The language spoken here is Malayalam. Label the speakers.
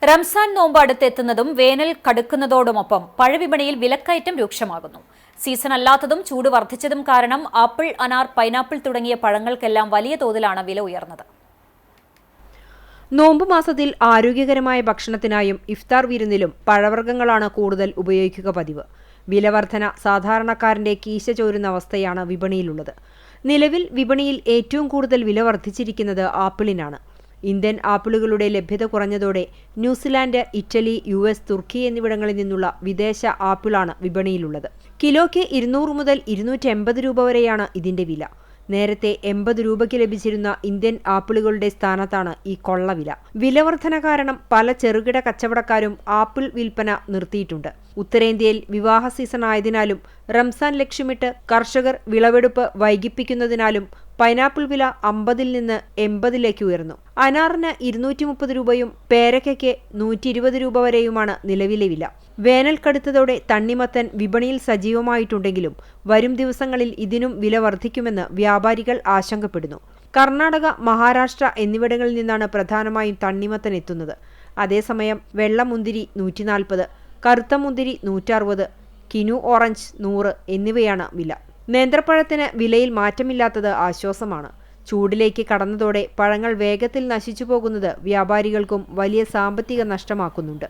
Speaker 1: റംസാൻ നോമ്പ് അടുത്തെത്തുന്നതും വേനൽ കടുക്കുന്നതോടൊപ്പം പഴവിപണിയിൽ വിലക്കയറ്റം രൂക്ഷമാകുന്നു. സീസൺ അല്ലാത്തതും ചൂട് വർദ്ധിച്ചതും കാരണം ആപ്പിൾ, അനാർ, പൈനാപ്പിൾ തുടങ്ങിയ പഴങ്ങൾക്കെല്ലാം വലിയ തോതിലാണ് വില ഉയർന്നത്.
Speaker 2: നോമ്പ് മാസത്തിൽ ആരോഗ്യകരമായ ഭക്ഷണത്തിനായും ഇഫ്താർ വിരുന്നിലും പഴവർഗ്ഗങ്ങളാണ് കൂടുതൽ ഉപയോഗിക്കുക പതിവ്. വിലവർധന സാധാരണക്കാരന്റെ കീശ ചോരുന്ന അവസ്ഥയാണ് വിപണിയിലുള്ളത്. നിലവിൽ വിപണിയിൽ ഏറ്റവും കൂടുതൽ വില വർദ്ധിച്ചിരിക്കുന്നത് ആപ്പിളിനാണ്. ഇന്ത്യൻ ആപ്പിളുകളുടെ ലഭ്യത കുറഞ്ഞതോടെ ന്യൂസിലാൻഡ്, ഇറ്റലി, US, തുർക്കി എന്നിവിടങ്ങളിൽ നിന്നുള്ള വിദേശ ആപ്പിളാണ് വിപണിയിലുള്ളത്. കിലോയ്ക്ക് 200 മുതൽ 280 രൂപ വരെയാണ് ഇതിന്റെ വില. നേരത്തെ 80 രൂപയ്ക്ക് ലഭിച്ചിരുന്ന ഇന്ത്യൻ ആപ്പിളുകളുടെ സ്ഥാനത്താണ് ഈ കൊള്ളവില. വിലവർധന കാരണം പല ചെറുകിട കച്ചവടക്കാരും ആപ്പിൾ വിൽപ്പന നിർത്തിയിട്ടുണ്ട്. ഉത്തരേന്ത്യയിൽ വിവാഹ സീസൺ ആയതിനാലും റംസാൻ ലക്ഷ്യമിട്ട് കർഷകർ വിളവെടുപ്പ് വൈകിപ്പിക്കുന്നതിനാലും പൈനാപ്പിൾ വില 50-ൽ നിന്ന് 80-ലേക്ക് ഉയർന്നു. അനാറിന് 230 രൂപയും പേരയ്ക്കയ്ക്ക് 120 രൂപ വരെയുമാണ് നിലവിലെ വില. വേനൽ കടുത്തതോടെ തണ്ണിമത്തൻ വിപണിയിൽ സജീവമായിട്ടുണ്ടെങ്കിലും വരും ദിവസങ്ങളിൽ ഇതിനും വില വർദ്ധിക്കുമെന്ന് വ്യാപാരികൾ ആശങ്കപ്പെടുന്നു. കർണാടക, മഹാരാഷ്ട്ര എന്നിവിടങ്ങളിൽ നിന്നാണ് പ്രധാനമായും തണ്ണിമത്തൻ എത്തുന്നത്. അതേസമയം വെള്ളമുന്തിരി 140, കറുത്ത മുന്തിരി 160, കിനു ഓറഞ്ച് 100 എന്നിവയാണ് വില. നേന്ത്രപ്പഴത്തിന് വിലയിൽ മാറ്റമില്ലാത്തത് ആശ്വാസമാണ്. ചൂടിലേക്ക് കടന്നതോടെ പഴങ്ങൾ വേഗത്തിൽ നശിച്ചു പോകുന്നത് വ്യാപാരികൾക്കും വലിയ സാമ്പത്തിക നഷ്ടമാക്കുന്നുണ്ട്.